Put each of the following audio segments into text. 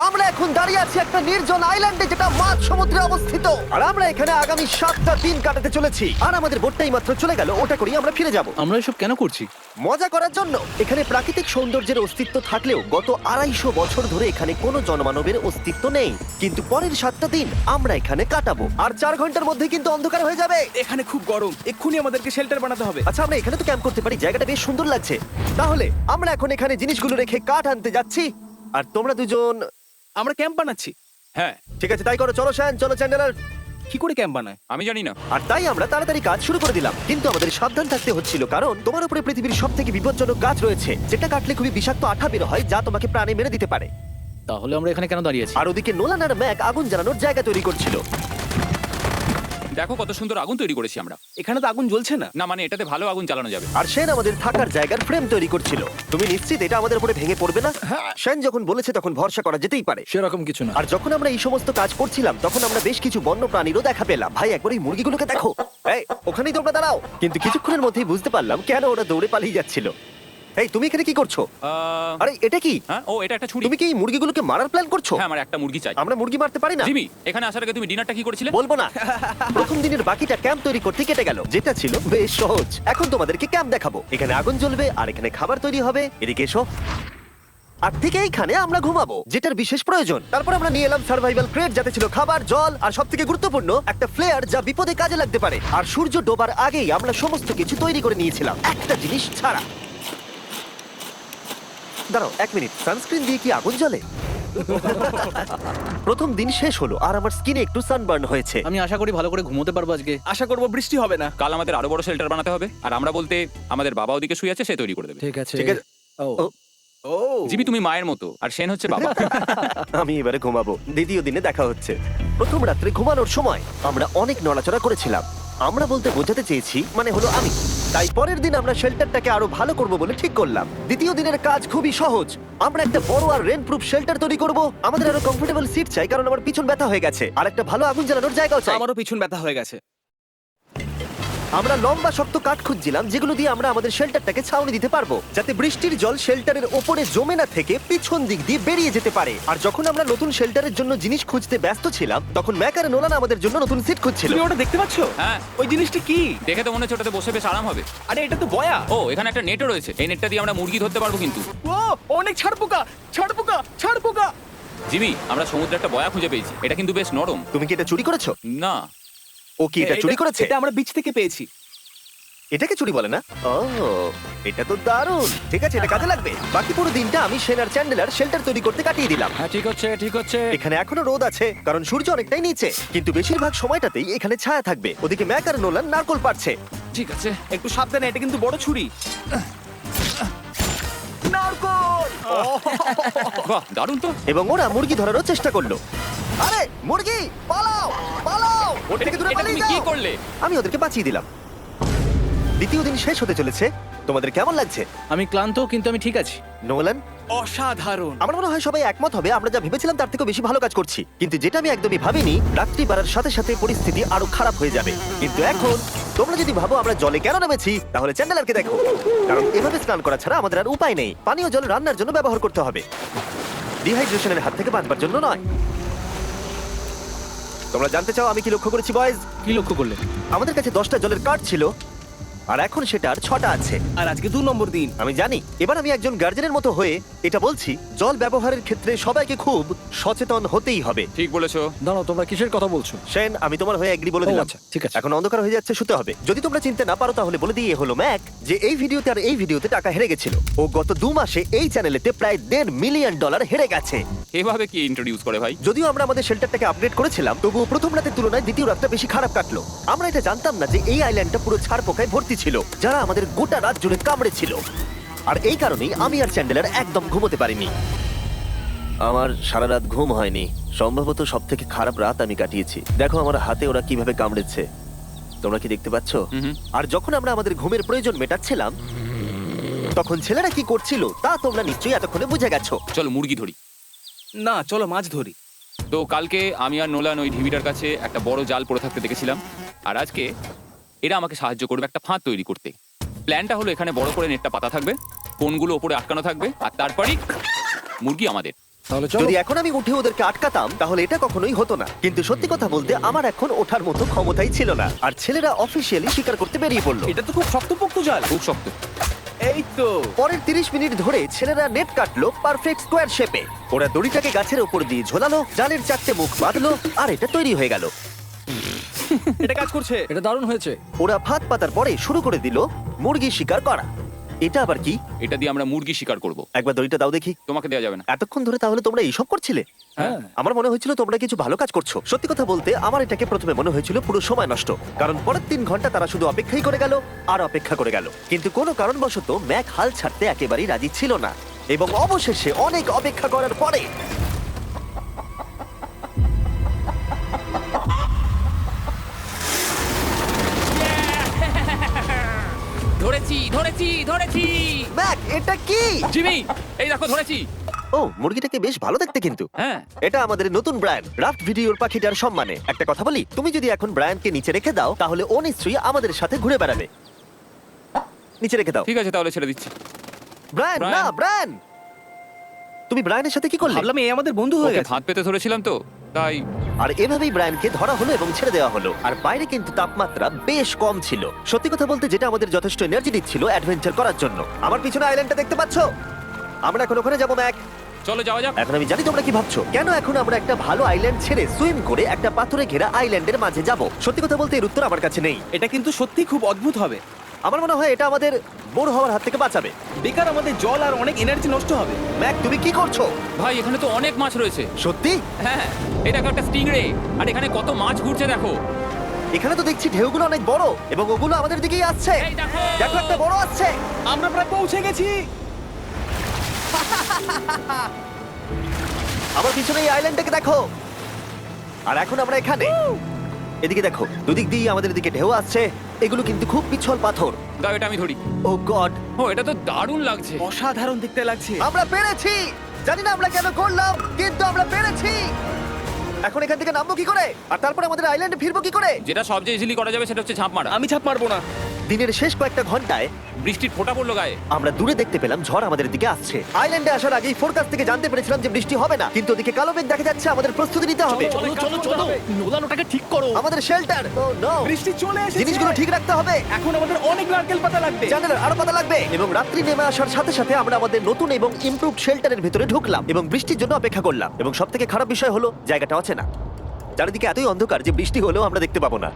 আমরা এখন দাঁড়িয়ে আছি একটা নির্জন আইল্যান্ডে যেটা মাঝ সমুদ্রে অবস্থিত, আর আমরা এখানে আগামী 7টা দিন কাটাতে চলেছি। আর আমাদের বোটটাই মাত্র চলে গেল, ওটা করেই আমরা ফিরে যাব আমরা এসব কেন করছি? মজা করার জন্য। এখানে প্রাকৃতিক সৌন্দর্যের অস্তিত্ব থাকলেও গত 250 বছর ধরে এখানে কোনো জনমানবের অস্তিত্ব নেই। কিন্তু পরের 7টা দিন আমরা এখানে কাটাবো, আর 4 ঘন্টার মধ্যে কিন্তু অন্ধকার হয়ে যাবে। এখানে খুব গরম, এক্ষুনি আমাদেরকে শেল্টার বানাতে হবে। আচ্ছা, আমরা এখানে তো ক্যাম্প করতে পারি, জায়গাটা বেশ সুন্দর লাগছে। তাহলে আমরা এখন এখানে জিনিসগুলো রেখে কাঠ আনতে যাচ্ছি, আর তোমরা দুজন। আমরা ক্যাম্প বানাচ্ছি। হ্যাঁ, ঠিক আছে, তাই করো। চলো শ্যান, চলো চ্যান্ডেলার। কি করে ক্যাম্প বানায়? আমি জানি না। আর তাই আমরা তাড়াতাড়ি কাজ শুরু করে দিলাম, কিন্তু আমাদের সাবধান থাকতে হচ্ছিল, কারণ তোমার উপরে পৃথিবীর সব থেকে বিপজ্জনক গাছ রয়েছে, যেটা কাটলে খুবই বিষাক্ত আঠা বের হয়, যা তোমাকে প্রাণে মেরে দিতে পারে। তাহলে আমরা এখানে কেন দাঁড়িয়ে আছি? আর ওদিকে নোলান আর ম্যাক আগুন জ্বালানোর জায়গা তৈরি করছিল। দেখো কত সুন্দর আগুন তৈরি করেছি আমরা। এখানে তো আগুন জ্বলছে না। না মানে এটাতে ভালো আগুন চালানো যাবে। আর সেন আমাদের থাকার জায়গার ফ্রেম তৈরি করছিল। তুমি নিশ্চিত এটা আমাদের উপরে ভেঙে পড়বে না? সেন যখন বলেছে তখন ভরসা করা যেতেই পারে। সেরকম কিছু না। আর যখন আমরা এই সমস্ত কাজ করছিলাম তখন আমরা বেশ কিছু বন্য প্রাণীরও দেখা পেলাম। ভাই, একবার এই মুরগিগুলোকে দেখো। এই, ওখানেই তোমরা দাঁড়াও। কিন্তু কিছুক্ষণের মধ্যেই বুঝতে পারলাম কেন ওরা দৌড়ে পালিয়ে যাচ্ছিল। এই, তুমি এখানে কি করছো? আরে এটা কি? হ্যাঁ, ও এটা একটা ছুরি। তুমি কি এই মুরগিগুলোকে মারার প্ল্যান করছো? হ্যাঁ, আমার একটা মুরগি চাই। আমরা মুরগি মারতে পারি না। জিমি, এখানে আসার আগে তুমি ডিনারটা কি করেছিলে? বলবো না। প্রথম দিনের বাকিটা ক্যাম্প তৈরি করতে কেটে গেল, যেটা ছিল বেশ সহজ। এখন তোমাদেরকে ক্যাম্প দেখাবো। এখানে আগুন জ্বলবে আর এখানে খাবার তৈরি হবে। এদিকে এসো। আর ঠিক এইখানে আমরা ঘুমাবো, যেটার বিশেষ প্রয়োজন। তারপর আমরা নিয়ে এলাম সার্ভাইভাল ক্রেট, যাতে ছিল খাবার, জল আর সবথেকে গুরুত্বপূর্ণ একটা ফ্লেয়ার, যা বিপদে কাজে লাগতে পারে। আর সূর্য ডোবার আগেই আমরা সমস্ত কিছু তৈরি করে নিয়েছিলাম, একটা জিনিস ছাড়া। দাঁড়াও 1 মিনিট, সানস্ক্রিন দিয়ে কি আগুন জ্বলে? প্রথম দিন শেষ হলো আর আমার স্কিনে একটু সানবার্ন হয়েছে। আমি আশা করি ভালো করে ঘুমোতে পারবো আজকে। আশা করব বৃষ্টি হবে না। কাল আমাদের আরো বড় শেল্টার বানাতে হবে, আর আমরা বলতে আমাদের বাবা ওদিকে শুয়ে আছে, সে তৈরি করে দেবে। ঠিক আছে। ঠিক আছে। ও ও, ও জিমি তুমি মায়ের মতো, আর সেন হচ্ছে বাবা। আমি এবারে ঘুমাবো, দ্বিতীয় দিনে দেখা হচ্ছে। প্রথম রাত্রে ঘুমানোর সময় আমরা অনেক নড়াচড়া করেছিলাম। আমরা বলতে বোঝাতে চেয়েছি, মানে হলো আমি। তাই পরের দিন আমরা শেল্টারটাকে আরো ভালো করব বলে ঠিক করলাম। দ্বিতীয় দিনের কাজ খুবই সহজ। আমরা একটা বড় আর রেন প্রুফ শেল্টার তৈরি করব। আমাদের আরো কমফোর্টেবল সিট চাই, কারণ আমার পিছন ব্যথা হয়ে গেছে, আর একটা ভালো আগুন জ্বালানোর জায়গাও চাই। আমারও পিছন ব্যথা হয়ে গেছে। আমরা লম্বা শক্ত কাঠ খুঁজছিলাম, যেগুলো দিয়ে আমরা আমাদের শেল্টারটাকে ছাউনি দিতে পারবো, যাতে বৃষ্টির জল শেল্টারের ওপরে জমে না থেকে পিছন দিক দিয়ে বেরিয়ে যেতে পারে। আর যখন আমরা নতুন শেল্টারের জন্য জিনিস খুঁজতে ব্যস্ত ছিলাম, তখন ম্যাক আর নোলান আমাদের জন্য নতুন সিট খুঁজছিল। তুমি ওটা দেখতে পাচ্ছো? হ্যাঁ। ওই জিনিসটা কি? দেখে তো মনে হচ্ছে ওটাতে বসে বেশ আরাম হবে। আরে এটা তো বয়া। ও, এখানে একটা নেটও রয়েছে। এই নেটটা দিয়ে আমরা মুরগি ধরতে পারবো। কিন্তু ও অনেক ছাড়পোকা, ছাড়পোকা, ছাড়পোকা। জিমি, আমরা সমুদ্রে একটা বয়া খুঁজে পেয়েছি। এটা কিন্তু বেশ নরম। তুমি কি এটা চুরি করেছো? না, ও কি এটা চুরি করেছে? এটা আমরা বিচ থেকে পেয়েছি। এটাকে চুরি বলে না? ও, এটা তো দারুণ। ঠিক আছে, এটা কাজে লাগবে। বাকি পুরো দিনটা আমি সেন আর চ্যান্ডেলার শেল্টার তৈরি করতে কাটিয়ে দিলাম। হ্যাঁ, ঠিক হচ্ছে, ঠিক হচ্ছে। এখানে এখনো রোদ আছে, কারণ সূর্য অনেকটাই নিচে, কিন্তু বেশিরভাগ সময়টাতেই এখানে ছায়া থাকবে। ওদিকে ম্যাক আর নোলান নারকল পাড়ছে। ঠিক আছে। একটু সাবধানে, এটা কিন্তু বড় ছুরি। নারকল। বাহ, দারুণ তো। এবং ওরা মুরগি ধরারও চেষ্টা করলো। আরে মুরগি, পালাও পালাও! ওটা এটাকে দূরে এটা পালিয়ে তুমি কি যাও। করলে? আমি ওদেরকে বাঁচিয়ে দিলাম। দ্বিতীয় দিন শেষ হতে চলেছে। তোমাদের কেমন লাগছে? আমি ক্লান্ত, কিন্তু আমি ঠিক আছি। নোলান? অসাধারণ। আমার মনে হয় সবাই একমত হবে, আমরা যা ভেবেছিলাম তার থেকেও বেশি ভালো কাজ করছি। কিন্তু যেটা আমি একদমই ভাবিনি, রাত্রি বাড়ার সাথে সাথে পরিস্থিতি আরো খারাপ হয়ে যাবে। কিন্তু এখন তোমরা যদি ভাবো আমরা জলে কেন নেমেছি, তাহলে চ্যান্ডেলারকে দেখো। কারণ এভাবে স্নান করা ছাড়া আমাদের আর উপায় নেই। পানীয় জল রান্নার জন্য ব্যবহার করতে হবে, ডিহাইড্রেশনের হাত থেকে বাঁচবার জন্য নয়। তোমরা জানতে চাও আমি কি লক্ষ্য করেছি বয়েজ? কি লক্ষ্য করলে? আমাদের কাছে 10টা জলের কার্ড ছিল, আর এখন সেটা আর 6টা আছে। আর আজকে 2 নম্বর দিন। আমি জানি। এবার আমি একজন গার্জেনের মতো হয়ে এটা বলছি, জল ব্যবহারের ক্ষেত্রে সবাইকে খুব সচেতন হতেই হবে। ঠিক বলেছো। দাঁড়াও, তোমরা কিসের কথা বলছো? সেন, আমি তোমার হয়ে এগ্রি বলে ও, দিলাম। আচ্ছা, ঠিক আছে। এখন অন্ধকার হয়ে যাচ্ছে, শুতে হবে। যদি তোমরা চিনতে না পারো তাহলে বলে দিয়ে হলো ম্যাক, যে এই ভিডিওতে আর এই ভিডিওতে টাকা হেরে গেছিল। ও গত 2 মাসে এই চ্যানেলেতে প্রায় $1.5 মিলিয়ন হেরে গেছে। এভাবে কি ইন্ট্রোডিউস করে ভাই? যদিও আমরা আমাদের শেল্টারটাকে আপডেট করেছিলাম, তবুও প্রথম রাতের তুলনায় দ্বিতীয় রাতটা বেশি খারাপ কাটলো। আমরা এটা জানতাম না যে এই আইল্যান্ডটা পুরো ছারপোকায় ভর্তি ছিল, যারা আমাদের গোটা রাত জুড়ে কামড়েছিল। আর এই কারণেই আমি আর চ্যান্ডেলার একদম ঘুমোতে পারিনি। আমার সারা রাত ঘুম হয়নি। সম্ভবত সব থেকে খারাপ রাত আমি কাটিয়েছি। দেখো আমার হাতে ওরা কিভাবে কামড়েছে, তোমরা কি দেখতে পাচ্ছ? আর যখন আমরা আমাদের ঘুমের প্রয়োজন মেটাচ্ছিলাম, তখন ছেলেরা কি করছিল তা তোমরা নিশ্চয়ই এতক্ষণে বুঝে গেছো। চলো মুরগি ধরি। না, চলো মাছ ধরি। তো কালকে আমি আর নোলান ওই ঢিবিটার কাছে একটা বড় জাল পড়ে থাকতে দেখেছিলাম, আর আজকে এরা আমাকে সাহায্য করবে একটা ফাঁদ তৈরি করতে। প্ল্যানটা হলো এখানে বড় করে নেটটা পাতা থাকবে, কোনগুলো ওপরে আটকানো থাকবে, আর তারপরেই মুরগি আমাদের। তাহলে চলো। যদি এখন আমি উঠে ওদেরকে আটকাতাম তাহলে এটা কখনোই হতো না, কিন্তু সত্যি কথা বলতে আমার এখন ওঠার মতো ক্ষমতাই ছিল না। আর ছেলেরা অফিসিয়ালি স্বীকার করতে বেরিয়ে পড়লো। এটা তো খুব শক্তপোক্ত জাল। খুব শক্ত। এই তো। পরের 30 মিনিট ধরে ছেলেরা নেট কাটলো পারফেক্ট স্কোয়ার শেপে। ওরা দড়িটাকে গাছের উপর দিয়ে ঝোলালো, জালের 4টে মুখ বাঁধলো, আর এটা তৈরি হয়ে গেল। এটা কাজ করছে। এটা দারুণ হয়েছে। ওরা ফাঁদ পাতার পরে শুরু করে দিল মুরগি শিকার করা। এটা আবার কি? এটা দিয়ে আমরা মুরগি শিকার করব। একবার দড়িটা দাও দেখি। তোমাকে দেওয়া যাবে না। এতক্ষণ ধরে তাহলে তোমরা এইসব করছিলে? হ্যাঁ। আমার মনে হয়েছিল তোমরা কিছু ভালো কাজ করছো। সত্যি কথা বলতে আমার এটাকে প্রথমে মনে হয়েছিল পুরো সময় নষ্ট, কারণ পরের 3 ঘন্টা তারা শুধু অপেক্ষাই করে গেল আর অপেক্ষা করে গেল। কিন্তু কোনো কারণবশত ম্যাক হাল ছাড়তে একেবারেই রাজি ছিল না, এবং অবশেষে অনেক অপেক্ষা করার পরে ধরেছি ধরেছি ধরেছি। ম্যাক, এটা কি? জিমি, এই দেখো ধরেছি। ও, মুরগিটাকে বেশ ভালো দেখতে কিন্তু। হ্যাঁ। এটা আমাদের নতুন ব্র্যান্ড রাফট ভিডিওর পাখিটার সম্মানে। একটা কথা বলি, তুমি যদি এখন ব্র্যান্ডকে নিচে রেখে দাও তাহলে ও নিশ্চয়ই আমাদের সাথে ঘুরে বেড়াবে। নিচে রেখে দাও। ঠিক আছে, তাহলে ছেড়ে দিচ্ছি। ব্রায়ান, না ব্রায়ান। ব্রায়ান, তুমি ব্রায়ানের সাথে কি করলে? ভাবলাম এই আমাদের বন্ধু হয়ে ওকে গেছে। ফাঁদ পেতে ধরেছিলাম তো, তাই। আর এভাবেই ব্রায়ানকে ধরা হলো এবং ছেড়ে দেওয়া হলো। আর বাইরে কিন্তু তাপমাত্রা বেশ কম ছিল। সত্যি কথা বলতে যেটা আমাদের যথেষ্ট এনার্জি দিচ্ছিল অ্যাডভেঞ্চার করার জন্য। আমার পিছনে আইল্যান্ডটা দেখতে পাচ্ছো? আমরা এখন ওখানে যাবো ম্যাক। চলো যাওয়া যাক। এখন আমি জানি তোমরা কি ভাবছো, কেন এখন আমরা একটা ভালো আইল্যান্ড ছেড়ে সুইম করে একটা পাথরে ঘেরা আইল্যান্ডের মাঝে যাব? সত্যি কথা বলতে এর উত্তর আমার কাছে নেই। এটা কিন্তু সত্যি খুব অদ্ভুত হবে। আমার মনে হয় এটা আমাদের বোর হওয়ার হাত থেকে বাঁচাবে। বেকার আমাদের জল আর অনেক এনার্জি নষ্ট হবে। ম্যাক, তুমি কি করছো? ভাই, এখানে তো অনেক মাছ রয়েছে। সত্যি? হ্যাঁ, এই দেখো একটা স্টিংরে। আর এখানে কত মাছ ঘুরছে দেখো। এখানে তো দেখছি ঢেউগুলো অনেক বড় এবং ওগুলো আমাদের দিকেই আসছে। এই দেখো। দেখো, একটা বড় আসছে। আমরা প্রায় পৌঁছে গেছি। আমার পিছনে এই আইল্যান্ডটাকে দেখো। আর এখন আমরা এখানে। এদিকে দেখো, দুদিক দিয়ে আমাদের দিকে ঢেউ আসছে। এগুলো কিন্তু খুব পিছল পাথর। দাও, এটা আমি ধরি। ও গড, ও, এটা তো দারুণ লাগছে। অসাধারণ দেখতে লাগছে। আমরা পেরেছি। জানি না আমরা কেন করলাম, কিন্তু আমরা পেরেছি। এখন এখান থেকে নামবো কি করে, আর তারপরে আমাদের আইল্যান্ডে ফিরবো কি করে? যেটা সবচেয়ে ইজিলি করা যাবে সেটা হচ্ছে ঝাঁপ মারা। আমি ছাপ মারবো না। দিনের শেষ কয়েকটা ঘন্টায় বৃষ্টির ফোঁটা পড়লো গায়ে। আমরা দূরে দেখতে পেলাম ঝড় আমাদের দিকে আসছে। আইল্যান্ডে আসার আগেই ফোরকাস্ট থেকে জানতে পেরেছিলাম যে বৃষ্টি হবে না, কিন্তু ওদিকে কালো মেঘ দেখা যাচ্ছে। আমাদের প্রস্তুতি নিতে হবে। চলো চলো চলো, নোলান ওটাকে ঠিক করো। আমাদের শেল্টার, ও নো, বৃষ্টি চলে এসেছে। জিনিসগুলো ঠিক রাখতে হবে। এখন আমাদের অনেক নারকেল পাতা লাগবে। জানালার আরো পাতা লাগবে। এবং রাত্রি নেমে আসার সাথে সাথে আমরা আমাদের নতুন এবং ইমপ্রুভড শেল্টারের ভিতরে ঢুকলাম এবং বৃষ্টির জন্য অপেক্ষা করলাম। এবং সবথেকে খারাপ বিষয় হলো জায়গাটা অচেনা। চারিদিকে এতই অন্ধকার যে বৃষ্টি হলেও আমরা দেখতে পাবো না।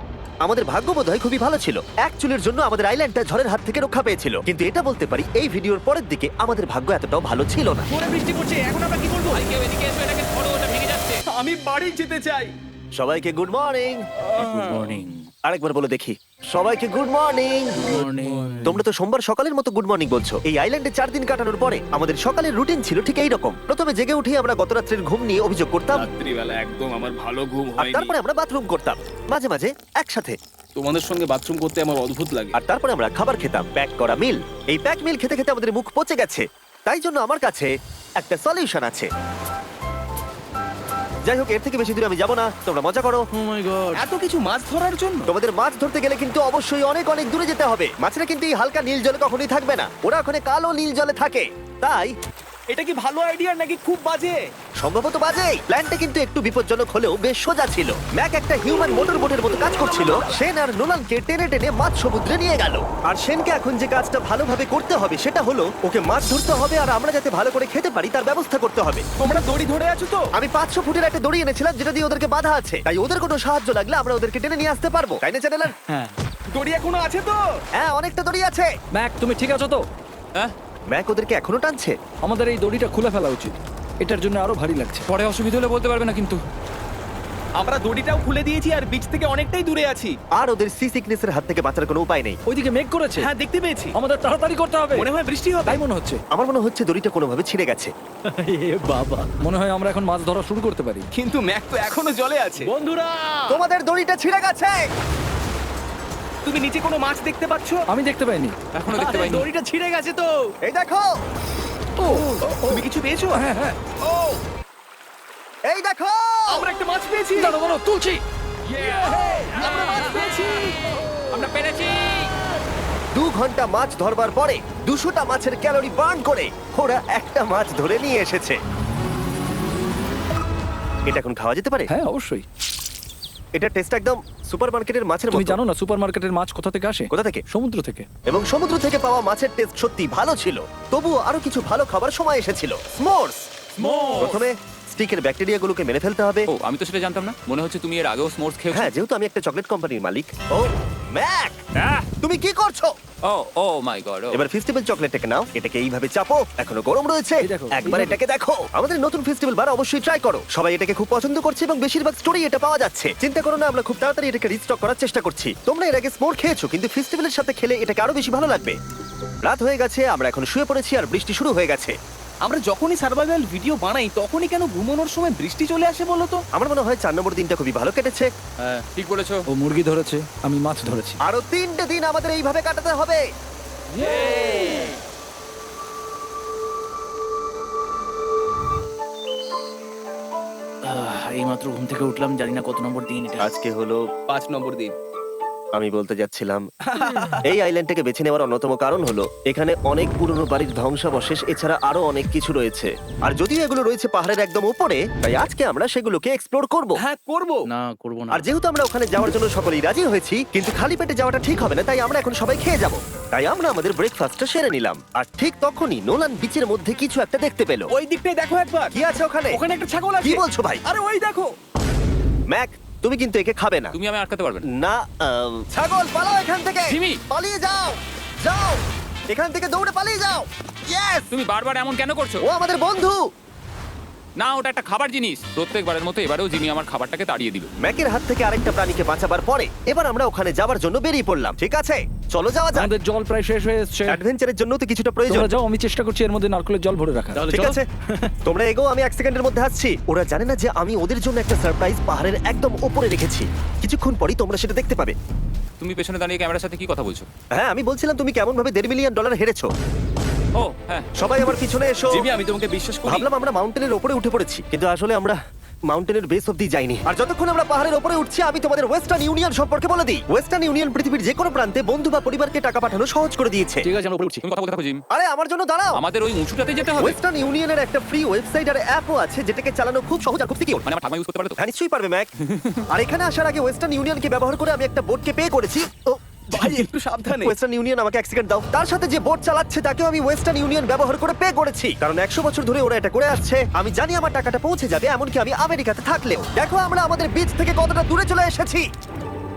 আমাদের ভাগ্য বোধহয় খুবই ভালো ছিল। এক চুলের জন্য আমাদের আইল্যান্ডটা ঝড়ের হাত থেকে রক্ষা পেয়েছিল, কিন্তু এটা বলতে পারি এই ভিডিওর পরের দিকে আমাদের ভাগ্য এতটাও ভালো ছিল না। জোরে বৃষ্টি পড়ছে। এখন আমরা কি করব? ভাই, কেউ এদিকে এসো, এটাকে ধরো, ওটা ভেঙে যাচ্ছে। আমি বাড়ি যেতে চাই। সবাইকে গুড মর্নিং। Good morning. আরেকবার বলে দেখি, সবাইকে গুড মর্নিং। মর্নিং। তোমরা তো সোমবার সকালের মতো গুড মর্নিং বলছো। এই আইল্যান্ডে 4 দিন কাটানোর পরে আমাদের সকালের রুটিন ছিল ঠিক এই রকম। প্রথমে জেগে উঠে আমরা গত রাত্রের ঘুম নিয়ে অভিযোগ করতাম, রাত্রিবেলা একদম আমার ভালো ঘুম আর হয়নি। তারপরে আমরা বাথরুম করতাম, মাঝে মাঝে একসাথে। তোমাদের সঙ্গে বাথরুম করতে আমার অদ্ভুত লাগে। আর তারপরে আমরা খাবার খেতাম, প্যাক করা মিল। এই প্যাক মিল খেতে খেতে আমাদের মুখ পচে গেছে, তাই জন্য আমার কাছে একটা সলিউশন আছে। যাই হোক, এর থেকে বেশি দূরে আমি যাবো না, তোমরা মজা করো। ও মাই গড। এত কিছু মাছ ধরার জন্য? তোমাদের মাছ ধরতে গেলে কিন্তু অবশ্যই অনেক অনেক দূরে যেতে হবে। মাছেরা কিন্তু এই হালকা নীল জলে কখনোই থাকবে না, ওরা ওখানে কালো নীল জলে থাকে। তাই এটা কি ভালো আইডিয়া নাকি খুব বাজে? সম্ভবত বাজেই। প্ল্যানটা কিন্তু একটু বিপজ্জনক হলেও বেশ সোজা ছিল। ম্যাক একটা হিউম্যান মোটর বোটের মতো কাজ করছিল। সেন আর নোলানকে টেনে টেনে মাছ সমুদ্রে নিয়ে গেল। আর সেনকে এখন যে কাজটা ভালোভাবে করতে হবে সেটা হলো ওকে মাছ ধরতে হবে, আর আমরা যাতে ভালো করে খেতে পারি তার ব্যবস্থা করতে হবে। তোমরা দড়ি ধরে আছো তো? আমি 500 ফুটের একটা দড়ি এনেছিলাম যেটা দিয়ে ওদেরকে বাঁধা আছে, তাই ওদের কোনো সাহায্য লাগলে আমরা ওদেরকে টেনে নিয়ে আসতে পারবো, তাই না চ্যানেলার? হ্যাঁ। দড়ি এখনো আছে তো? হ্যাঁ, অনেকটা দড়ি আছে। ম্যাক, তুমি ঠিক আছো তো? হ্যাঁ, ম্যাক ওদেরকে এখনো টানছে। আমাদের এই দড়িটা খুলে ফেলা উচিত, এটার জন্য আরো ভারী লাগছে। পরে অসুবিধা হলে বলতে পারবে না কিন্তু। আমরা দড়িটাও খুলে দিয়েছি আর বিচ থেকে অনেকটাই দূরে আছি। আর ওদের সি সিকনেসের হাত থেকে বাঁচার কোনো উপায় নেই। ওইদিকে মেঘ করেছে। হ্যাঁ, দেখতে পেয়েছি। আমাদের তাড়াতাড়ি করতে হবে। মনে হয় বৃষ্টি হবে। তাই মনে হচ্ছে। আমার মনে হচ্ছে দড়িটা কোনোভাবে ছিঁড়ে গেছে। এ বাবা, মনে হয় আমরা এখন মাছ ধরা শুরু করতে পারি। কিন্তু ম্যাক তো এখনো জলে আছে। বন্ধুরা, তোমাদের দড়িটা ছিঁড়ে গেছে। তুমি নিচে কোনো মাছ দেখতে পাচ্ছো? আমি দেখতে পাইনি। এখনো দেখতে পাইনি। দড়িটা ছিঁড়ে গেছে তো। এই দেখো, তুমি কিছু পেয়েছো? হ্যাঁ হ্যাঁ। ও, এই দেখো। আমরা একটা মাছ পেয়েছি। দাঁড়ো দাঁড়ো, তুলছি। আমরা মাছ পেয়েছি। আমরা পেরেছি। 2 ঘন্টা মাছ ধরবার পরে 200টা মাছের ক্যালোরি বার্ন করে ওরা একটা মাছ ধরে নিয়ে এসেছে। এটা এখন খাওয়া যেতে পারে? হ্যাঁ অবশ্যই। এটা টেস্ট একদম সুপারমার্কেটের মাছের তুমি মতো। জানো না সুপারমার্কেটের মাছ কোথা থেকে আসে? কোথা থেকে? সমুদ্র থেকে। এবং সমুদ্র থেকে পাওয়া মাছের টেস্ট সত্যি ভালো ছিল। তবুও আরো কিছু ভালো খাবার সময় এসেছিল। স্মোর্স। প্রথমে স্টিকের ব্যাকটেরিয়াগুলোকে মেরে ফেলতে হবে। ও আমি তো সেটা জানতাম না, মনে হচ্ছে তুমি এর আগেও স্মোর্স খেয়েছো। হ্যাঁ, যেহেতু আমি একটা চকলেট কোম্পানির মালিক। ও ম্যাক, তুমি কি করছো? ও ও মাই গড। এবার ফেস্টিভ্যাল চকলেটটাকে নাও, এটাকে এইভাবে চাপো, এখনো গরম রয়েছে। এই দেখো, একবার এইভাবে। এটাকে দেখো। আমাদের নতুন ফেস্টিভ্যাল বার অবশ্যই ট্রাই করো। সবাই এটাকে খুব পছন্দ করছে এবং বেশিরভাগ স্টোরি এটা পাওয়া যাচ্ছে। চিন্তা করো না, আমরা খুব তাড়াতাড়ি এটাকে রিস্টক করার চেষ্টা করছি। তোমরা এর আগে স্মোর খেয়েছো, কিন্তু ফেস্টিভ্যালের সাথে খেলে এটাকে আরো বেশি ভালো লাগবে। রাত হয়ে গেছে, আমরা এখন শুয়ে পড়েছি আর বৃষ্টি শুরু হয়ে গেছে। আমরা যখনই সার্ভাইভাল ভিডিও বানাই তখনই কেন ঘুমানোর সময় বৃষ্টি চলে আসে বলো তো? আমার মনে হয় 4 নম্বর দিনটা খুবই ভালো কেটেছে। হ্যাঁ ঠিক বলেছো। ও মুরগি ধরেছে, আমি মাছ ধরেছি। আরো 3টে দিন আমাদের এইভাবে কাটাতে হবে। এইমাত্র ঘুম থেকে উঠলাম, জানি না কত নম্বর দিন এটা। আজকে হলো 5 নম্বর দিন। আমি বলতে যাচ্ছিলাম এই আইল্যান্ডটাকে বেছে নেওয়ার অন্যতম কারণ হলো এখানে অনেক পুরনো বাড়ির ধ্বংসাবশেষ, এছাড়া আরো অনেক কিছু রয়েছে। আর যদিও এগুলো রয়েছে পাহাড়ের একদম উপরে, তাই আজকে আমরা সেগুলোকে এক্সপ্লোর করব। হ্যাঁ করব। না করবো না। আর যেহেতু আমরা ওখানে যাওয়ার জন্য সকলেই রাজি হয়েছি, কিন্তু খালি পেটে যাওয়াটা ঠিক হবে না, তাই আমরা এখন সবাই খেয়ে যাব। তাই আমরা আমাদের ব্রেকফাস্টটা সেরে নিলাম। আর ঠিক তখনই নোলান বিচের মধ্যে কিছু একটা দেখতে পেল। ওই দিকটায় দেখো একবার। কি আছে ওখানে? ওখানে একটা ছাগল আছে। কি বলছো ভাই? আরে ওই দেখো। ম্যাক, তুমি কিন্তু একে খাবে না। তুমি আমি আটকাতে পারবে না। না, ছাগল পালাও এখান থেকে। জিমি! পালিয়ে যাও, যাও এখান থেকে, দৌড়ে পালিয়ে যাও। ইয়েস, তুমি বারবার এমন কেন করছো? ও আমাদের বন্ধু। না ওটা একটা খাবার জিনিস। প্রত্যেকবারের মতো এবারেও জিমি আমার খাবারটাকে তাড়িয়ে দিল। ম্যাকের হাত থেকে আরেকটা প্রাণীকে বাঁচাবার পরে এবার আমরা ওখানে যাওয়ার জন্য বেরিয়ে পড়লাম। ঠিক আছে, চলো যাওয়া যাক। আমাদের জল প্রায় শেষ হয়ে এসেছে। অ্যাডভেঞ্চারের জন্য তো কিছুটা প্রয়োজন। তোমরা যাও, আমি চেষ্টা করছি এর মধ্যে নারকেলের জল ভরে রাখা। তাহলে ঠিক চলো। আছে, তোমরা এগো, আমি 1 সেকেন্ডের মধ্যে আসছি। ওরা জানে না যে আমি ওদের জন্য একটা সারপ্রাইজ পাহাড়ের একদম উপরে রেখেছি। কিছুক্ষণ পরেই তোমরা সেটা দেখতে পাবে। তুমি পেছনে দাঁড়িয়ে ক্যামেরার সাথে কি কথা বলছো? হ্যাঁ, আমি বলছিলাম তুমি কেমন ভাবে $1.5 মিলিয়ন হেরেছো। ও হ্যাঁ। সবাই আমার পিছনে এসো। জিমি আমি তোমাকে বিশ্বাস করি। ভাবলাম আমরা মাউন্টেনের উপরে উঠে পড়েছি, কিন্তু আসলে আমরা মাউন্টেনের বেস অব্দি যাইনি। আর যতক্ষণ আমরা পাহাড়ের উপরে উঠছি, আমি তোমাদের ওয়েস্টার্ন ইউনিয়ন সম্পর্কে বলে দিই। ওয়েস্টার্ন ইউনিয়ন পৃথিবীর যে কোনো প্রান্তে বন্ধু বা পরিবারকে টাকা পাঠানো সহজ করে দিয়েছে। ঠিক আছে, আমরা উপরে উঠছি। তুমি কথা বলতে থাকো জিম। আরে আমার জন্য দাঁড়াও। আমাদের ওই উঁচুটাতে যেতে হবে। ওয়েস্টার্ন ইউনিয়নের একটা ফ্রি ওয়েবসাইট আর অ্যাপও আছে, যেটাকে চালানো খুব সহজ আর খুব সিকিউর। মানে আমার ঠাকুমা ইউজ করতে পারে তো? হ্যাঁ, নিশ্চয়ই পারবে ম্যাক। আর এখানে আসার আগে ওয়েস্টার্ন ইউনিয়নকে ব্যবহার করে আমি একটা বোটকে পে করেছি। ও ভাই একটু সাবধানে। ওয়েস্টার্ন ইউনিয়ন আমাকে 1 সেকেন্ড দাও। তার সাথে যে বোট চালাচ্ছে তাকেও আমি ওয়েস্টার্ন ইউনিয়ন ব্যবহার করে পে করেছি, কারণ 100 বছর ধরে ওরা এটা করে আসছে। আমি জানি আমার টাকাটা পৌঁছে যাবে, এমনকি আমি আমেরিকাতে থাকলেও। দেখো আমরা আমাদের বিচ থেকে কতটা দূরে চলে এসেছি।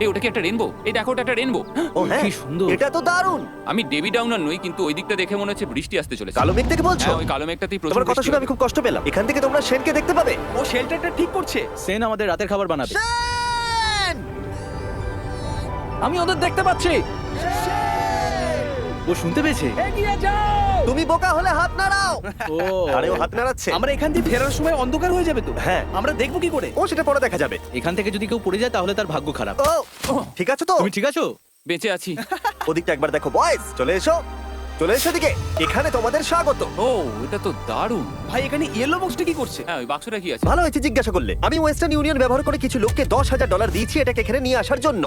এই ওটা কি একটা রেনবো? এই দেখো ওটা একটা রেনবো। ও হ্যাঁ, কি সুন্দর। এটা তো দারুণ। আমি ডেভি ডাউনার নই, কিন্তু ওই দিকটা দেখে মনে হচ্ছে বৃষ্টি আসতে চলেছে। কালো মেঘ থেকে বলছো? হ্যাঁ ওই কালো মেঘটাতেই প্রচুর তোমার কথা বৃষ্টি শুনে হবে। আমি খুব কষ্ট পেলাম। এখান থেকে তোমরা শেনকে দেখতে পাবে। ও শেল্টারটা ঠিক করছে। সেন আমাদের রাতের খাবার বানাবে। শেন! আমি ওদের দেখতে পাচ্ছি। ও শুনতে পেয়েছে। এগিয়ে যাও। তুমি বোকা হলে হাত নাড়াও। ও আরে ও হাত নাড়াচ্ছে। আমরা এখান থেকে ফেরার সময় অন্ধকার হয়ে যাবে তো। হ্যাঁ। আমরা দেখবো কি করে? ও সেটা পরে দেখা যাবে। এখান থেকে যদি কেউ পড়ে যায় তাহলে তার ভাগ্য খারাপ। ও ঠিক আছে তো? তুমি ঠিক আছো? বেঁচে আছি। ওদিকটা একবার দেখো বয়েস, চলে এসো, চলে এসো দিকে। এখানে তোমাদের স্বাগত। ও এটা তো দারুণ। ভাই এখানে ইয়েলো বক্সটা কি করছে? হ্যাঁ ওই বাক্সটা কি আছে? ভালো হয়েছে জিজ্ঞাসা করলে। আমি ওয়েস্টার্ন ইউনিয়ন ব্যবহার করে কিছু লোককে $10,000 দিয়েছি এটাকে এখানে নিয়ে আসার জন্য।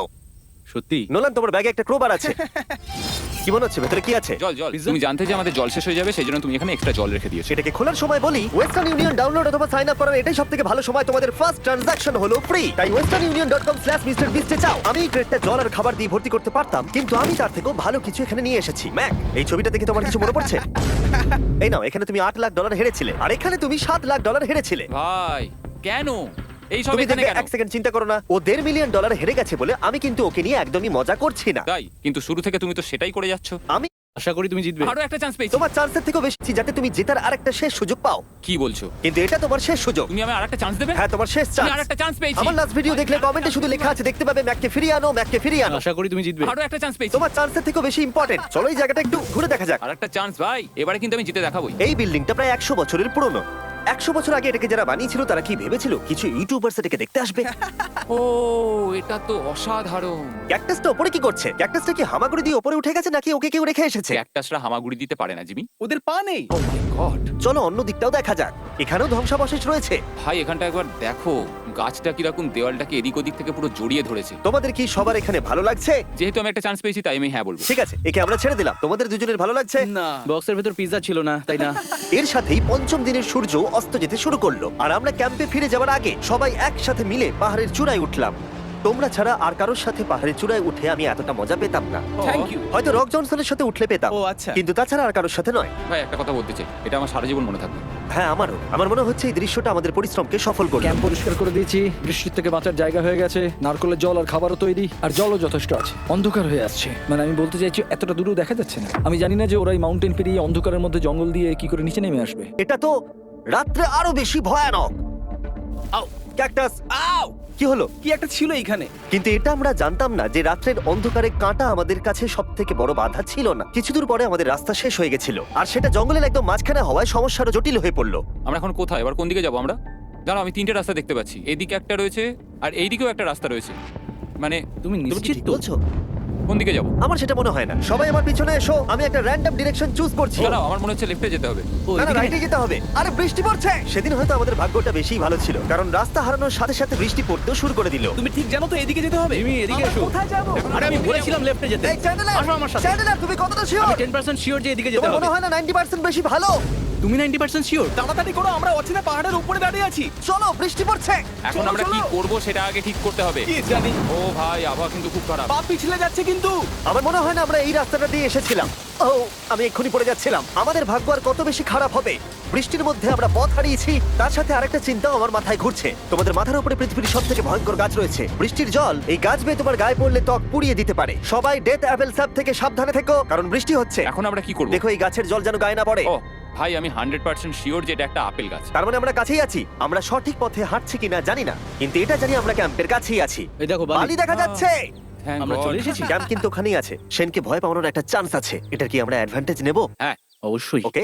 সত্যি? নোলান, তোমার ব্যাগে একটা ক্রোবার আছে। কি মনে হচ্ছে ভেতরে কি আছে? জল জল। তুমি জানতে যে আমাদের জল শেষ হয়ে যাবে, সেই জন্য তুমি এখানে এক্সট্রা জল রেখে দিয়েছো। সেটাকে খোলার সময় বলি, ওয়েস্টার্ন ইউনিয়ন ডাউনলোড অথবা সাইন আপ করার এটাই সবথেকে ভালো সময়। তোমাদের ফার্স্ট ট্রানজাকশন হলো ফ্রি। তাই westernunion.com/mrbeast এ চাও। আমি এই ক্রেটটা জল আর খাবার দিয়ে ভর্তি করতে পারতাম, কিন্তু আমি তার থেকেও ভালো কিছু এখানে নিয়ে এসেছি। ম্যাক, এই ছবিটা দেখে তোমার কিছু মনে পড়ছে? এই নাও, এখানে তুমি $8 লাখ হেরেছিলে, আর এখানে তুমি $7 লাখ হেরেছিলে। ভাই কেন এই সব তুমি এখানে দেখবে, কেন? 1 সেকেন্ড চিন্তা করো না। ও $1.5 মিলিয়ন হেরে গেছে বলে আমি কিন্তু ওকে নিয়ে একদমই মজা করছি না। তাই কিন্তু শুরু থেকে তুমি তো সেটাই করে যাচ্ছ। আমি আশা করি তুমি জিতবে। আরো একটা চান্স পেয়েছি। তোমার চান্সের থেকেও বেশি যাতে তুমি জেতার আরেকটা শেষ সুযোগ পাও। কি বলছো? কিন্তু এটা তোমার শেষ সুযোগ। তুমি আমি আরেকটা চান্স দেবে? হ্যাঁ, তোমার শেষ আমি চান্স। আরেকটা চান্স পেয়েছি। আমার লাস্ট ভিডিও দেখলে কমেন্টে শুধু লেখা আছে, দেখতে পাবে ম্যাককে ফিরিয়ে আনো, ম্যাককে ফিরিয়ে আনো। আশা করি তুমি জিতবে। আরো একটা চান্স পেয়েছি। তোমার চান্সের থেকেও বেশি ইম্পর্টেন্ট। চলো এই জায়গাটা একটু ঘুরে দেখা যাক। আরেকটা চান্স ভাই, এবারে কিন্তু আমি জিতে দেখাবোই। এই বিল্ডিংটা প্রায় 100 বছরের পুরনো। 100 বছর আগে এটাকে যারা বানিয়েছিল তারা কি ভেবেছিল কিছু ইউটিউবার্স এটাকে দেখতে আসবে? ও এটা তো অসাধারণ। ক্যাকটাসটা উপরে কি করছে? ক্যাকটাসটা কি হামাগুড়ি দিয়ে উপরে উঠে গেছে নাকি ওকে কেউ রেখে এসেছে? ক্যাকটাসরা হামাগুড়ি দিতে পারে না জিমি। ওদের পা নেই। ও মাই গড। চলো অন্য দিকটাও দেখা যাক। এখানেও ধ্বংসাবশেষ রয়েছে। ভাই এখানটা একবার দেখো, গাছটা কিরকম দেওয়ালটাকে এদিক ওদিক থেকে পুরো জড়িয়ে ধরেছে। তোমাদের কি সবার এখানে ভালো লাগছে? যেহেতু আমি একটা চান্স পেয়েছি তাই আমি হ্যাঁ বলবো। ঠিক আছে, একে আমরা ছেড়ে দিলাম। তোমাদের দুজনের ভালো লাগছে? না। বক্সের ভেতর পিৎজা ছিল না, তাই না? এর সাথেই পঞ্চম দিনের সূর্য অস্ত যেতে শুরু করলো আর আমরা ক্যাম্পে ফিরে যাওয়ার আগে সবাই একসাথে মিলে পাহাড়ের চূড়ায় উঠলাম। তোমরা ছাড়া আর কারোর সাথে পাহাড়ের চূড়ায় উঠে আমি এতটা মজা পেতাম না। Thank you. হয়তো রক জনসনের সাথে উঠলে পেতাম, ও, আচ্ছা। কিন্তু তাছাড়া আর কারোর সাথে নয়। ভাই একটা কথা বলতে চাই, এটা আমার সারা জীবন মনে থাকবে। হ্যাঁ, আমারও। আমার মনে হচ্ছে এই দৃশ্যটা আমাদের পরিশ্রমকে সফল করবে। ক্যাম্প পরিষ্কার করে দিয়েছি, বৃষ্টির থেকে বাঁচার জায়গা হয়ে গেছে, নারকেলের জল আর খাবারও তৈরি, আর জলও যথেষ্ট আছে। অন্ধকার হয়ে আসছে, মানে আমি বলতে চাইছি এতটা দূরেও দেখা যাচ্ছে না। আমি জানি না যে ওরা এই মাউন্টেন পেরিয়ে অন্ধকারের মধ্যে জঙ্গল দিয়ে কি করে নিচে নেমে আসবে। এটা তো রাত্রে আরো বেশি ভয়ানক। আউ, ক্যাকটাস, আউ, কি হলো? কি একটা ছিল এইখানে। কিন্তু এটা আমরা জানতাম না যে রাত্রের অন্ধকারে কাঁটা আমাদের কাছে সব থেকে বড় বাধা ছিল না। কিছু দূর পরে আমাদের রাস্তা শেষ হয়ে গেছিল, আর সেটা জঙ্গলের একদম মাঝখানে হওয়ায় সমস্যাটা জটিল হয়ে পড়লো। আমরা এখন কোথায়, এবার কোন দিকে যাবো আমরা? জানো, আমি তিনটে রাস্তা দেখতে পাচ্ছি, এইদিকে একটা রয়েছে আর এইদিকেও একটা রাস্তা রয়েছে। মানে তুমি তুমি কি নিশ্চিত ঠিক তো? বলছো? কোন দিকে যাবো? আমার সেটা মনে হয় না। সবাই আমার পিছনে এসো, আমি একটা র্যান্ডম ডিরেকশন চুজ করছি। দাঁড়াও, আমার মনে হচ্ছে লেফটে যেতে হবে। ও, না না, এদিকে? রাইটে যেতে হবে। আরে বৃষ্টি পড়ছে। সেদিন হয়তো আমাদের ভাগ্যটা বেশিই ভালো ছিল, কারণ রাস্তা হারানোর সাথে সাথে বৃষ্টি পড়তেও শুরু করে দিল। তুমি ঠিক জানো তো এদিকে যেতে হবে। জিমি, এদিকে আমরা এসো। কোথায় যাবো? আরে আমি বলেছিলাম লেফটে যেতে। এই চ্যানেলার, আসো আমার সাথে। চ্যানেলার, তুমি কতটা আমি শিওর? 10% শিওর যে এদিকে যেতে তোমার হবে। মনে হয় না 90% বেশি ভালো? তুমি 90% শিওর? তাড়াতাড়ি করো, আমরা অচেনা পাহাড়ের উপরে দাঁড়িয়ে আছি। চলো, বৃষ্টি পড়ছে। এখন চলো, আমরা কি চলো। করব সেটা আগে ঠিক করতে হবে। কি জানি, ও ভাই, আবহাওয়া কিন্তু খুব খারাপ। পা পিছলে যাচ্ছে কিন্তু। আমার মনে হয় না আমরা এই রাস্তাটা দিয়ে এসেছিলাম। ও, আমি এক্ষুনি পড়ে যাচ্ছিলাম। আমাদের ভাগ্য আর কত বেশি খারাপ হবে। বৃষ্টির মধ্যে আমরা পথ হারিয়েছি, তার সাথে আরেকটা চিন্তাও আমার মাথায় ঘুরছে। তোমাদের মাথার উপরে পৃথিবীর সব থেকে ভয়ঙ্কর গাছ রয়েছে। বৃষ্টির জল এই গাছ বেয়ে তোমার গায়ে পড়লে ত্বক পুড়িয়ে দিতে পারে। সবাই ডেথ অ্যাপেল স্যাপ থেকে সাবধানে থেকো, কারণ বৃষ্টি হচ্ছে। এখন আমরা কি করব? দেখো এই গাছের জল যেন গায়ে না পড়ে। ও ভাই, আমি 100% শিওর যে এটা একটা আপেল গাছ। তার মানে আমরা কাছেই আছি। আমরা সঠিক পথে হাঁটছি কিনা জানি না, কিন্তু এটা জানি আমরা ক্যাম্পের কাছেই আছি। এই দেখো বালি দেখা যাচ্ছে। Thank আমরা God. চলে এসেছি। ক্যাম্প কিন্তু ওখানেই আছে। সেনকে ভয় পাওয়ানোর একটা চান্স আছে। এটার কি আমরা অ্যাডভান্টেজ নেব? হ্যাঁ, অবশ্যই। ওকে।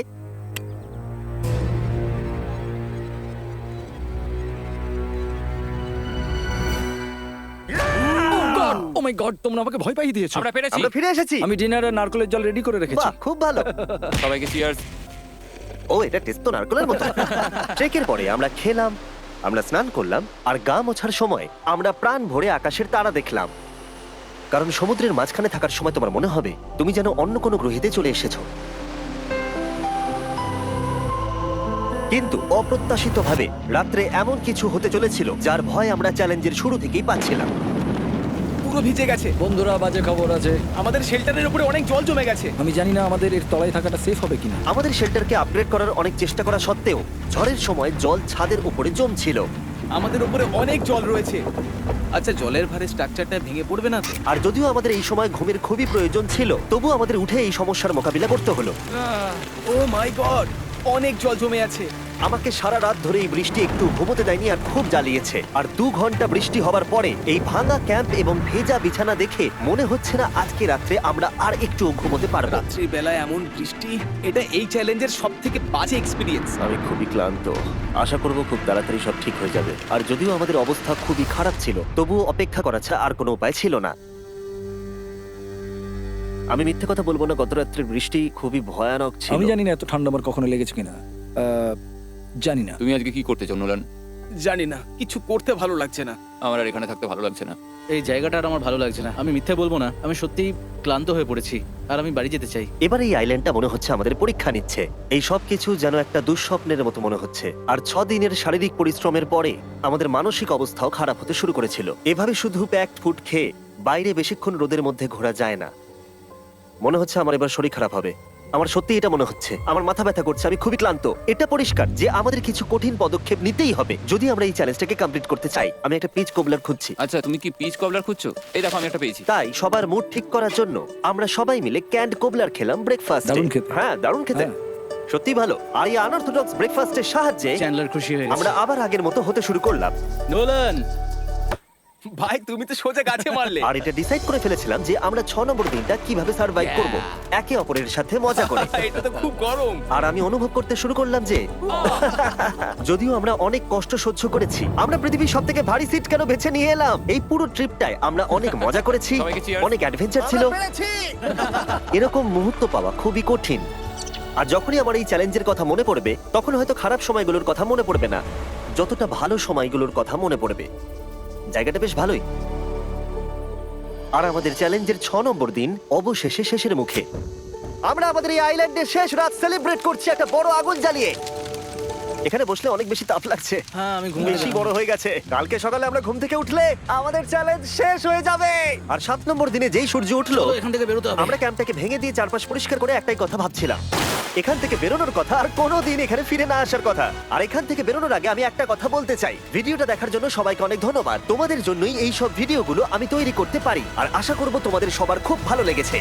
ও মাই গড, তোমরা আমাকে ভয় পাইয়ে দিয়েছো। আমরা পেরেছি। আমরা ফিরে এসেছি। আমি ডিনার আর নারকেলের জল রেডি করে রেখেছি। বাহ, খুব ভালো। সবাইকে চিয়ার্স। ও, এটা টেস্ট তো নারকেলের মতো। ট্রেকের পরে আমরা খেলাম, আমরা স্নান করলাম, আর গা মোছার সময় আমরা প্রাণ ভরে আকাশের তারা দেখলাম। কারণ সমুদ্রের মাঝখানে থাকার সময় তোমার মনে হবে তুমি যেন অন্য কোনো গ্রহেতে চলে এসেছো। কিন্তু অপ্রত্যাশিতভাবে রাত্রে এমন কিছু হতে চলেছিল যার ভয় আমরা চ্যালেঞ্জের শুরু থেকেই পাচ্ছিলাম। পুরো ভিজে গেছে। বন্ধুরা, বাজে খবর আছে। আমাদের শেল্টারের উপরে অনেক জল জমে গেছে। আমি জানি না আমাদের এর তলায় থাকাটা সেফ হবে কিনা। আমাদের শেল্টারকে আপগ্রেড করার অনেক চেষ্টা করা সত্ত্বেও ঝড়ের সময় জল ছাদের উপরে জমছিল। আমাদের উপরে অনেক জল রয়েছে। আচ্ছা, জলের ভারে স্ট্রাকচারটা ভেঙে পড়বে না তো? আর যদিও আমাদের এই সময় ঘুমের খুবই প্রয়োজন ছিল, তবু আমাদের উঠে এই সমস্যার মোকাবিলা করতে হলো। ও মাই গড, অনেক জল জমে আছে। আমাকে সারা রাত ধরে এই বৃষ্টি একটু ঘুমোতে দেয়নি আর খুব জ্বালিয়েছে। আর 2 ঘন্টা বৃষ্টি হবার পরে এই ভাঙা ক্যাম্প এবং ভেজা বিছানা দেখে মনে হচ্ছে না আজকে রাত্রে আমরা আর একটু ঘুমোতে পারবো। রাত্রি বেলায় এমন বৃষ্টি, এটা এই চ্যালেঞ্জের সব থেকে বাজে এক্সপিরিয়েন্স। আমি খুবই ক্লান্ত। আশা করব খুব তাড়াতাড়ি সব ঠিক হয়ে যাবে। আর যদিও আমাদের অবস্থা খুবই খারাপ ছিল, তবুও অপেক্ষা করা ছাড়া আর কোনো উপায় ছিল না। আমি মিথ্যে কথা বলবো না, গত রাত্রের বৃষ্টি খুবই ভয়ানক ছিল। আমি জানি না এত ঠান্ডা আমার কখনো লেগেছে কিনা। জানি না। তুমি আজকে কি করতে চাও নোলান? জানি না, কিছু করতে ভালো লাগছে না। আমার আর এখানে থাকতে ভালো লাগছে না। এই জায়গাটা আর আমার ভালো লাগছে না। আমি মিথ্যে বলবো না, আমি সত্যিই ক্লান্ত হয়ে পড়েছি আর আমি বাড়ি যেতে চাই। এবার এই আইল্যান্ডটা মনে হচ্ছে আমাদের পরীক্ষা নিচ্ছে। এই সব কিছু যেন একটা দুঃস্বপ্নের মতো মনে হচ্ছে। আর 6 দিনের শারীরিক পরিশ্রমের পরে আমাদের মানসিক অবস্থাও খারাপ হতে শুরু করেছিল। এভাবে শুধু প্যাকড ফুড খেয়ে বাইরে বেশিক্ষণ রোদের মধ্যে ঘোরা যায় না। মনে হচ্ছে আমার এবার শরীর খারাপ হবে। আমার সত্যি এটা মনে হচ্ছে। আমার মাথা ব্যথা করছে, আমি খুবই ক্লান্ত। এটা পরিষ্কার যে আমাদের কিছু কঠিন পদক্ষেপ নিতেই হবে যদি আমরা এই চ্যালেঞ্জটাকে কমপ্লিট করতে চাই। আমি একটা পিচ কোবলার খুঁজছি। আচ্ছা, তুমি কি পিচ কবলার খুঁজছো? এই দেখো, আমি একটা পেয়েছি। তাই সবার মুড ঠিক করার জন্য আমরা সবাই মিলে ক্যান্ড কোবলার খেলাম ব্রেকফাস্টে। দারুণ খেতে। হ্যাঁ, দারুণ খেতে। হ্যাঁ। সত্যি ভালো। আর এই আনঅর্থোডক্স ব্রেকফাস্টের সাহায্যে চ্যান্ডলার খুশি হয়ে আমরা গেছে। আবার আগের মতো হতে শুরু করলাম। নোলান, ভাই, তুমি তো সোজা গাছে মারলে। আর এটা ডিসাইড করে ফেলেছিলাম যে আমরা 6 নম্বর দিনটা কিভাবে সার্ভাইভ করব, একে অপরের সাথে মজা করে। এটা তো খুব গরম। আর আমি অনুভব করতে শুরু করলাম যে যদিও আমরা অনেক কষ্ট সহ্য করেছি, আমরা পৃথিবীর সব থেকে ভারী সিট কেন বেছে নিয়ে এলাম। এই পুরো ট্রিপটায় আমরা অনেক মজা করেছি, সবাইকে cheers। অনেক অ্যাডভেঞ্চার ছিল। এরকম মুহূর্ত পাওয়া খুবই কঠিন। আর যখনই আমার এই চ্যালেঞ্জের কথা মনে পড়বে, তখন হয়তো খারাপ সময়গুলোর কথা মনে পড়বে না, যতটা ভালো সময়গুলোর কথা মনে পড়বে। জায়গাটা বেশ ভালোই। আর আমাদের চ্যালেঞ্জের 6 নম্বর দিন অবশেষে শেষের মুখে। আমরা আমাদের এই আইল্যান্ডের শেষ রাত সেলিব্রেট করছি একটা বড় আগুন জ্বালিয়ে। এখানে বসলে অনেক বেশি তাপ লাগছে। হ্যাঁ আমি ঘুমিয়ে বেশি বড় হয়ে গেছে। কালকে সকালে আমরা ঘুম থেকে উঠলে আমাদের চ্যালেঞ্জ শেষ হয়ে যাবে। আর 7 নম্বর দিনে যেই সূর্য উঠলো এখান থেকে বেরোতে হবে। আমরা ক্যাম্পটাকে ভেঙে দিয়ে চারপাশ পরিষ্কার করে একটাই কথা ভাবছিলাম, এখান থেকে বেরোনোর কথা আর কোনোদিন এখানে ফিরে না আসার কথা। আর এখান থেকে বেরোনোর আগে আমি একটা কথা বলতে চাই, ভিডিওটা দেখার জন্য সবাইকে অনেক ধন্যবাদ। তোমাদের জন্যই এই সব ভিডিওগুলো আমি তৈরি করতে পারি আর আশা করব তোমাদের সবার খুব ভালো লেগেছে।